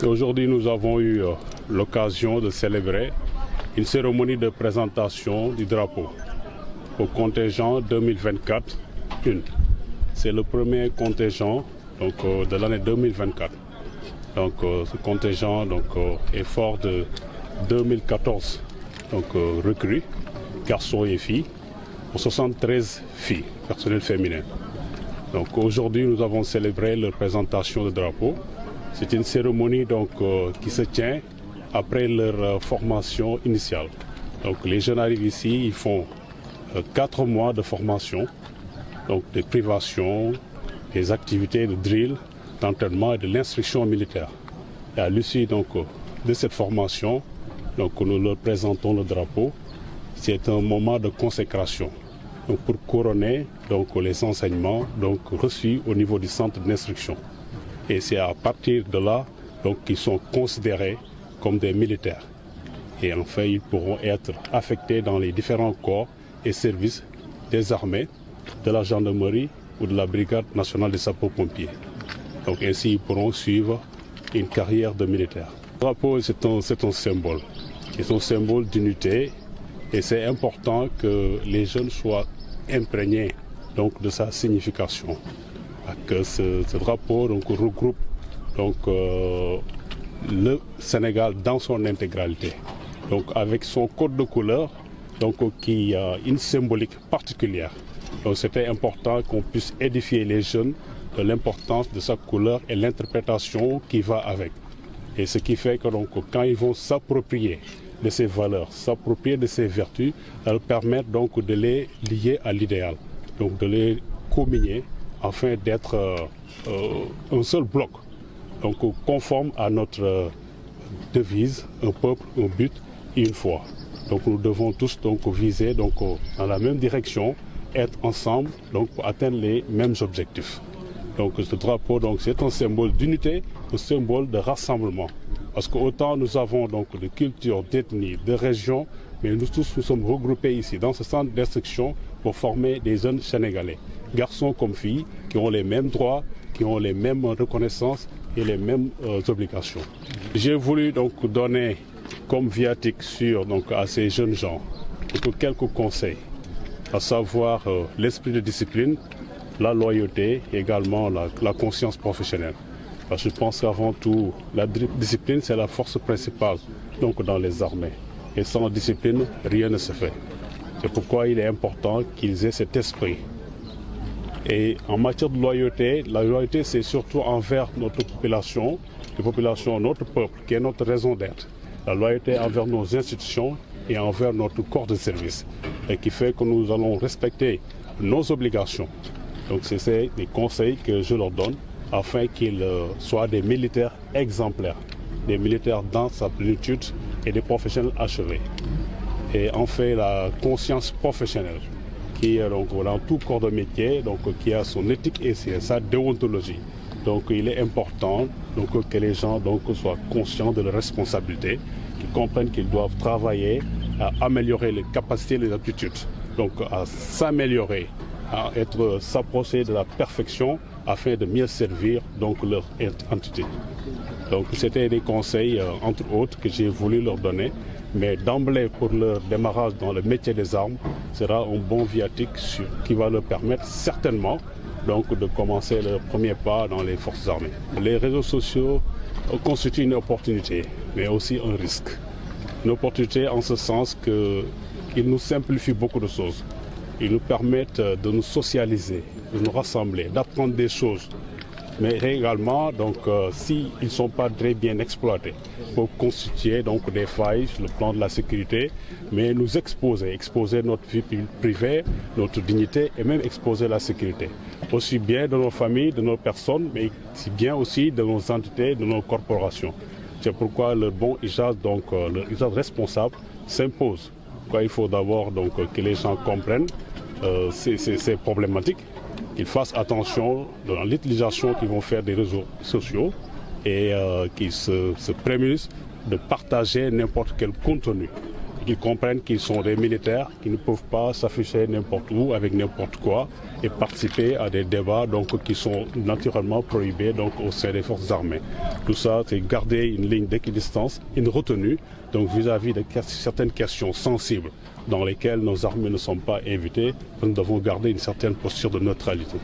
Aujourd'hui, nous avons eu l'occasion de célébrer une cérémonie de présentation du drapeau au contingent 2024-1. C'est le premier contingent de l'année 2024. Ce contingent est fort de 2014 recrues, garçons et filles, pour 73 filles, personnel féminin. Aujourd'hui, nous avons célébré leur présentation de drapeau. C'est une cérémonie qui se tient après leur formation initiale. Les jeunes arrivent ici, ils font 4 mois de formation, des privations, des activités de drill, d'entraînement et de l'instruction militaire. Et à l'issue de cette formation, nous leur présentons le drapeau. C'est un moment de consécration pour couronner les enseignements reçus au niveau du centre d'instruction. Et c'est à partir de là qu'ils sont considérés comme des militaires. Et enfin, ils pourront être affectés dans les différents corps et services des armées, de la gendarmerie ou de la brigade nationale des sapeurs-pompiers. Ainsi, ils pourront suivre une carrière de militaire. Le drapeau, c'est un symbole. C'est un symbole d'unité et c'est important que les jeunes soient imprégnés de sa signification. Que ce drapeau regroupe le Sénégal dans son intégralité, avec son code de couleur qui a une symbolique particulière. C'était important qu'on puisse édifier les jeunes de l'importance de sa couleur et l'interprétation qui va avec. Et ce qui fait que quand ils vont s'approprier de ces valeurs, s'approprier de ces vertus, elles permettent de les lier à l'idéal, de les communier afin d'être un seul bloc, conforme à notre devise, un peuple, un but et une foi. Nous devons tous viser dans la même direction, être ensemble pour atteindre les mêmes objectifs. Ce drapeau, c'est un symbole d'unité, un symbole de rassemblement. Parce qu'autant nous avons de cultures, d'ethnies, de régions, mais nous tous nous sommes regroupés ici, dans ce centre d'instruction, pour former des jeunes Sénégalais, garçons comme filles, qui ont les mêmes droits, qui ont les mêmes reconnaissances et les mêmes obligations. J'ai voulu donner comme viatique sûr à ces jeunes gens quelques conseils, à savoir l'esprit de discipline, la loyauté et également la conscience professionnelle. Parce que je pense qu'avant tout, la discipline, c'est la force principale dans les armées. Et sans discipline, rien ne se fait. C'est pourquoi il est important qu'ils aient cet esprit. Et en matière de loyauté, la loyauté, c'est surtout envers notre population, notre peuple, qui est notre raison d'être. La loyauté envers nos institutions et envers notre corps de service. Et qui fait que nous allons respecter nos obligations. C'est des conseils que je leur donne afin qu'ils soient des militaires exemplaires, des militaires dans sa plénitude et des professionnels achevés. Et enfin, la conscience professionnelle, qui est dans tout corps de métier, qui a son éthique et sa déontologie. Il est important que les gens soient conscients de leurs responsabilités, qu'ils comprennent qu'ils doivent travailler à améliorer les capacités et les aptitudes, à s'améliorer, à s'approcher de la perfection afin de mieux servir leur entité. C'était des conseils, entre autres, que j'ai voulu leur donner, mais d'emblée, pour leur démarrage dans le métier des armes, sera un bon viatique qui va leur permettre certainement de commencer leur premier pas dans les forces armées. Les réseaux sociaux constituent une opportunité, mais aussi un risque. Une opportunité en ce sens qu'ils nous simplifient beaucoup de choses. Ils nous permettent de nous socialiser, de nous rassembler, d'apprendre des choses. Mais également, s'ils ne sont pas très bien exploités, pour constituer des failles sur le plan de la sécurité, mais nous exposer notre vie privée, notre dignité et même exposer la sécurité. Aussi bien de nos familles, de nos personnes, mais aussi bien aussi de nos entités, de nos corporations. C'est pourquoi le bon usage, le usage responsable s'impose. Il faut d'abord que les gens comprennent ces problématiques, qu'ils fassent attention dans l'utilisation qu'ils vont faire des réseaux sociaux et qu'ils se prémunissent de partager n'importe quel contenu qu'ils comprennent qu'ils sont des militaires, qu'ils ne peuvent pas s'afficher n'importe où avec n'importe quoi et participer à des débats donc, qui sont naturellement prohibés donc, au sein des forces armées. Tout ça, c'est garder une ligne d'équidistance, une retenue donc vis-à-vis de certaines questions sensibles dans lesquelles nos armées ne sont pas invitées. Nous devons garder une certaine posture de neutralité.